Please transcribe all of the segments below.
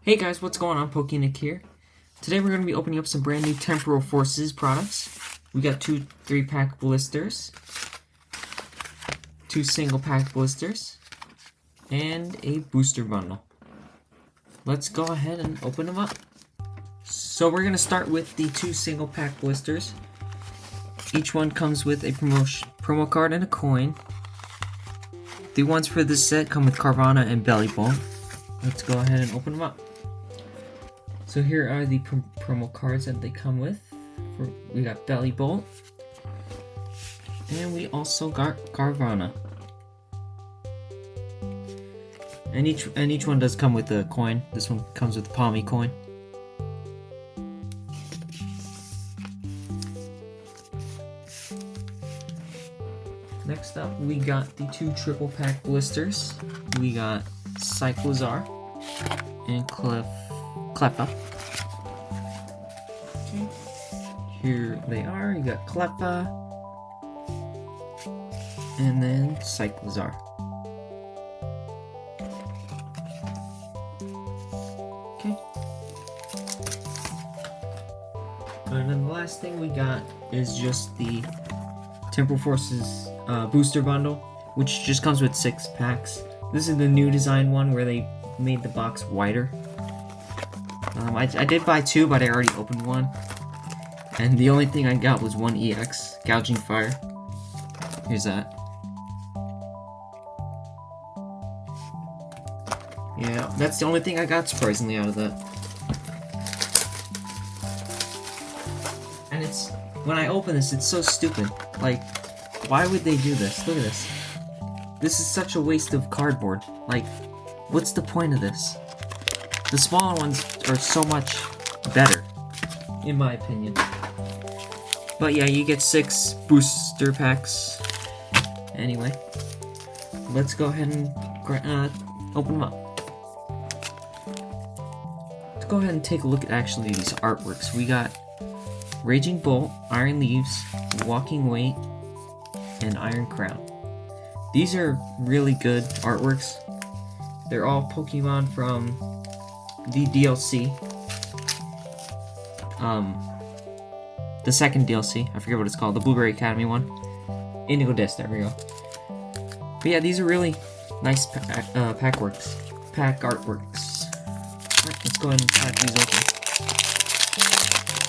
Hey guys, what's going on? PokeNick here. Today we're going to be opening up some brand new Temporal Forces products. We got two 3-pack blisters, two single-pack blisters, and a booster bundle. Let's go ahead and open them up. So we're going to start with the two single-pack blisters. Each one comes with a promo card and a coin. The ones for this set come with Carvanha and Belly Bolt. Let's go ahead and open them up. So here are the promo cards that they come with. We got Belly Bolt, and we also got Carvanha. And each one does come with a coin. This one comes with the Palmy coin. Next up, we got the two triple pack blisters. We got Cyclozar and Cleffa. Okay. Here they are. You got Cleffa and then Cyclozar. Okay. And then the last thing we got is just the Temporal Forces booster bundle, which just comes with 6 packs. This is the new design one where they made the box wider. I did buy 2, but I already opened one. And the only thing I got was 1 EX, Gouging Fire. Here's that. Yeah, that's the only thing I got, surprisingly, out of that. And it's, when I open this, it's so stupid. Like, why would they do this? Look at this. This is such a waste of cardboard. Like, what's the point of this? The smaller ones are so much better, in my opinion. But yeah, you get 6 booster packs. Anyway, let's go ahead and open them up. Let's go ahead and take a look at actually these artworks. We got Raging Bolt, Iron Leaves, Walking Weight, and Iron Crown. These are really good artworks. They're all Pokemon from the DLC. The second DLC. I forget what it's called. The Blueberry Academy one. Indigo Disc, there we go. But yeah, these are really nice pack artworks. Alright, let's go ahead and pack these open.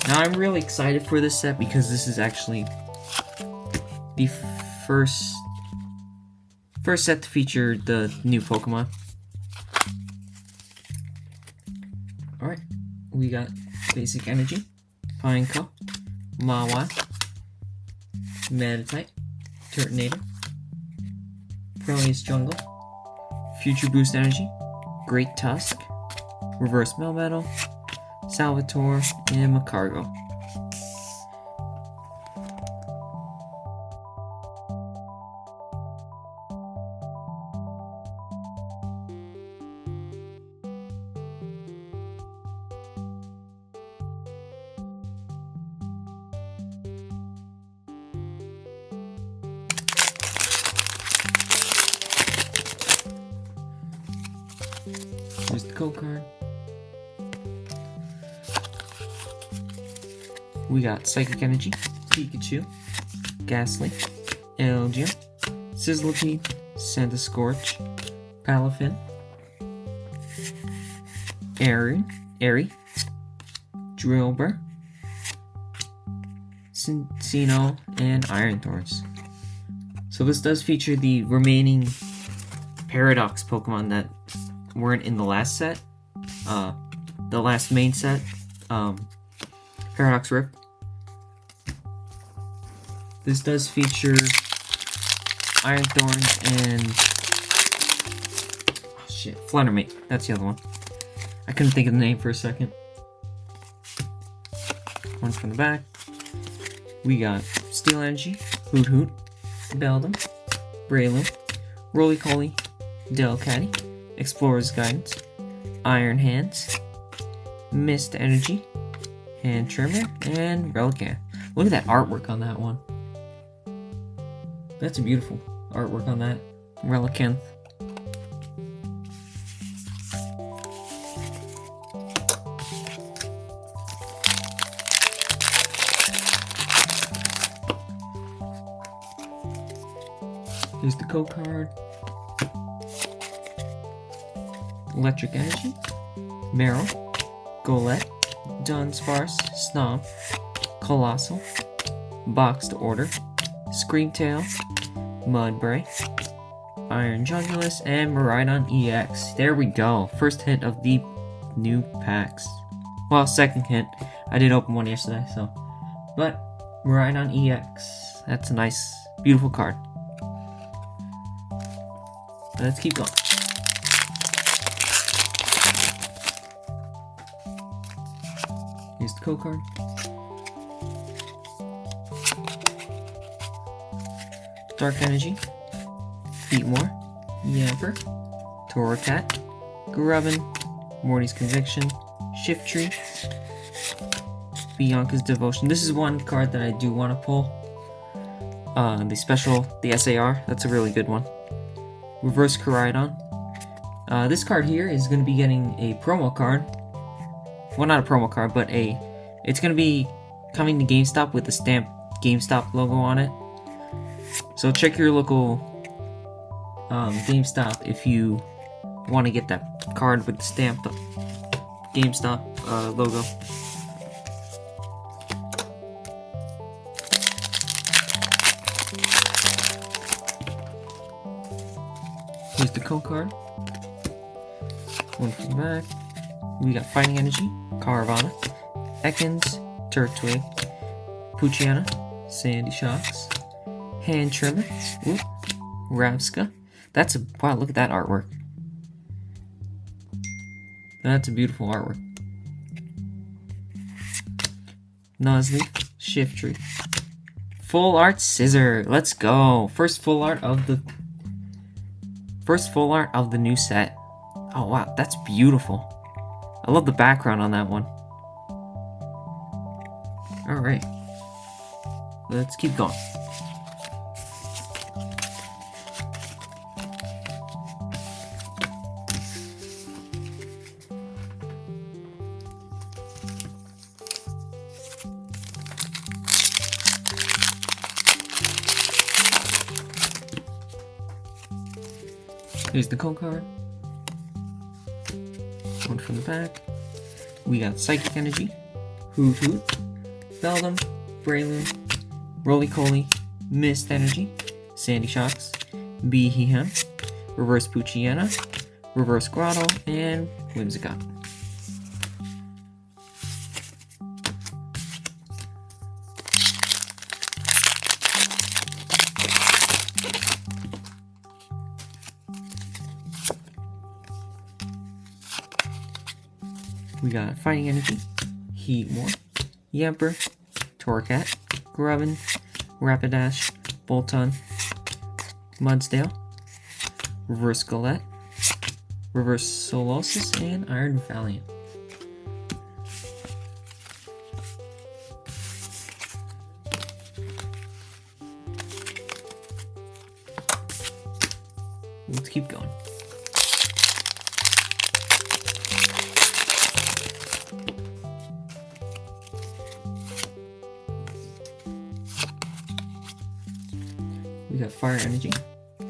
Now I'm really excited for this set because this is actually the first set to feature the new Pokemon. Alright, we got Basic Energy, Pineco, Mawile, Meditite, Turtonator, Proteus Jungle, Future Boost Energy, Great Tusk, Reverse Melmetal, Salvatore, and Macargo. Here's the code card. We got Psychic Energy, Pikachu, Ghastly, Elgium, Sizzlipede, Sandascorch, Palafin, Airy, Drillbur, Cinccino, and Iron Thorns. So this does feature the remaining Paradox Pokemon that weren't in the last set, the last main set, Paradox Rip. This does feature Iron Thorns and Fluttermate. That's the other one. I couldn't think of the name for a second. One from the back. We got Steel Energy, Hoot, Beldum, Breloom, Roly-Poly, Delcatty, Explorer's Guidance, Iron Hands, Mist Energy, Hand Trimmer, and Relicanth. Look at that artwork on that one. That's a beautiful artwork on that Relicanth. Here's the code card. Electric Energy, Meryl, Golette, Dunsparce, Snob, Colossal, Boxed Order, Screamtail, Mudbray, Iron Jungulus, and Miraidon EX. There we go. First hit of the new packs. Well, second hit. I did open one yesterday, so. But, Miraidon EX. That's a nice, beautiful card. Let's keep going. Here's the code card. Dark Energy, Beatmore, Yamper, Torracat, Grubbin, Morty's Conviction, Shiftry, Bianca's Devotion. This is one card that I do want to pull. The SAR, that's a really good one. Reverse Koraidon. This card here is going to be getting a promo card. Well, not a promo card, but it's going to be coming to GameStop with the stamp GameStop logo on it. So check your local GameStop if you want to get that card with the stamped GameStop logo. Here's the code card. One from the back. We got Fighting Energy, Caravana, Ekans, Turtwig, Poochyena, Sandy Shocks, Hand Trimmer, Ravska. That's a wow, look at that artwork. That's a beautiful artwork. Nuzleaf, Shiftry. Full art Scissor. Let's go. First full art of the new set. Oh wow, that's beautiful. I love the background on that one. Alright. Let's keep going. Here's the code card. One from the back. We got Psychic Energy, Hoot Hoot, Beldum, Breloom, Roly-Coly, Mist Energy, Sandy Shocks, Beehihem, Reverse Poochyena, Reverse Grotto, and Whimsicott. We got Fighting Energy, Heatmore, Yamper, Torracat, Grubbin, Rapidash, Bolton, Mudsdale, Reverse Golette, Reverse Solosis, and Iron Valiant. Let's keep going. We got Fire Energy,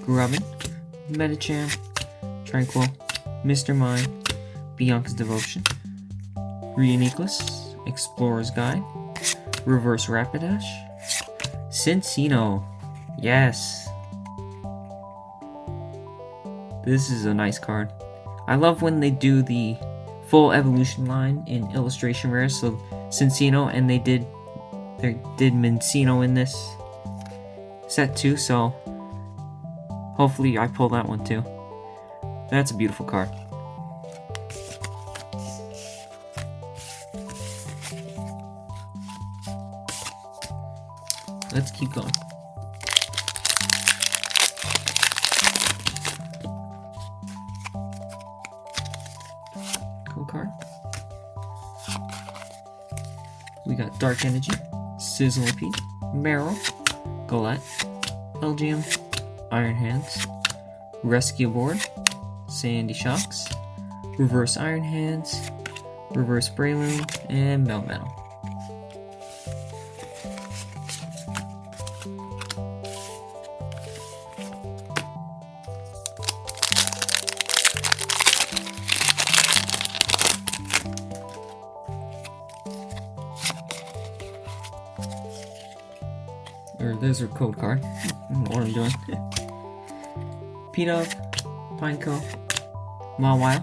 Grubbin, Medicham, Tranquil, Mr. Mime, Bianca's Devotion, Reuniclus, Explorer's Guide, Reverse Rapidash, Cincino. Yes. This is a nice card. I love when they do the full evolution line in illustration rare, so Cincino, and they did Mincino in this set too, so hopefully I pull that one too. That's a beautiful card. Let's keep going. Cool card. We got Dark Energy, Sizzlipede, Meryl, Golette, Elgium, Iron Hands, Rescue Board, Sandy Shocks, Reverse Iron Hands, Reverse Breloom, and Melmetal. Or there's her code card. I don't know what I'm doing. P-Dove, Pineco, Mawile,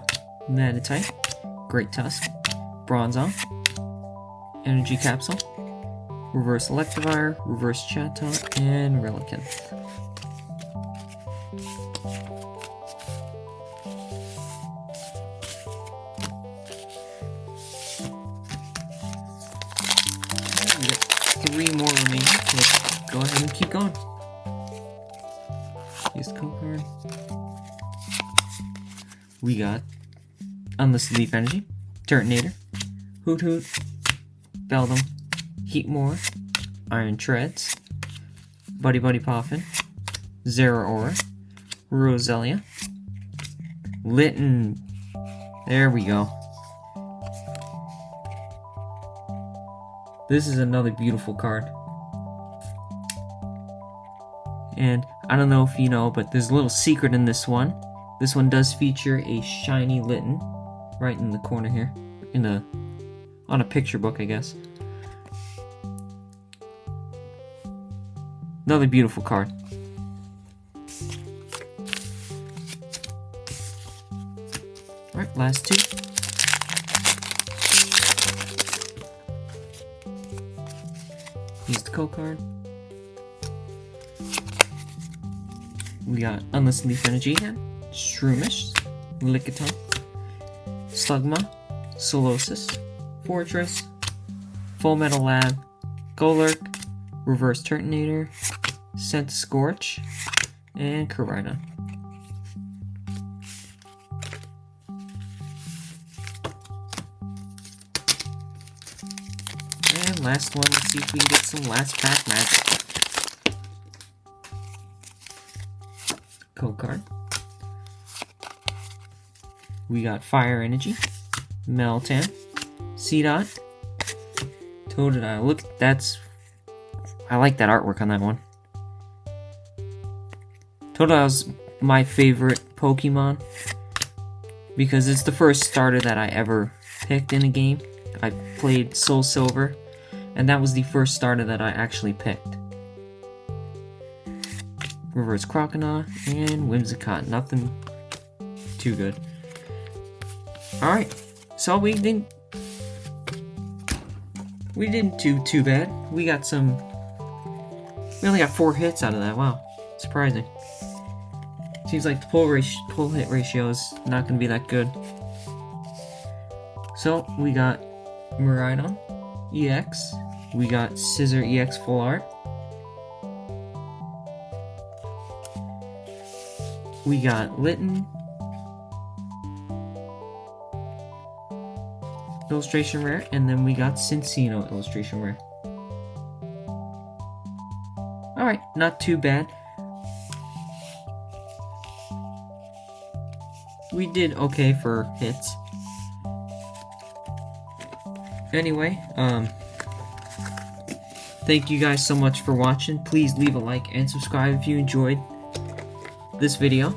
Manatite, Great Tusk, Bronzong, Energy Capsule, Reverse Electivire, Reverse Chatot, and Relicanth. We got 3 more remaining. Let's go ahead and keep going. Use the code card. We got Unlisted Leaf Energy, Turtonator, Hoot Hoot, Beldum, Heatmore, Iron Treads, Buddy Buddy Poffin, Zeraora, Roselia, Litten. There we go. This is another beautiful card. And I don't know if you know, but there's a little secret in this one. This one does feature a shiny Litten right in the corner here, on a picture book, I guess. Another beautiful card. Alright, last 2. Use the code card. We got Unlisted Leaf Energy here, Shroomish, Lickitung, Slugma, Solosis, Fortress, Full Metal Lab, Golurk, Reverse Turtonator, Scorch, and Carina. And last one, let's see if we can get some last pack magic. Code card. We got Fire Energy, Meltan, Seedot, Totodile. Look, I like that artwork on that one. Totodile's my favorite Pokemon because it's the first starter that I ever picked in a game. I played Soul Silver, and that was the first starter that I actually picked. Reverse Croconaw and Whimsicott. Nothing too good. Alright, so we didn't do too bad. We only got 4 hits out of that. Wow, surprising. Seems like the pull hit ratio is not going to be that good. So we got Miraidon EX. We got Scissor EX Full Art. We got Litten Illustration Rare, and then we got Cincino Illustration Rare. Alright, not too bad. We did okay for hits. Anyway, thank you guys so much for watching. Please leave a like and subscribe if you enjoyed this video.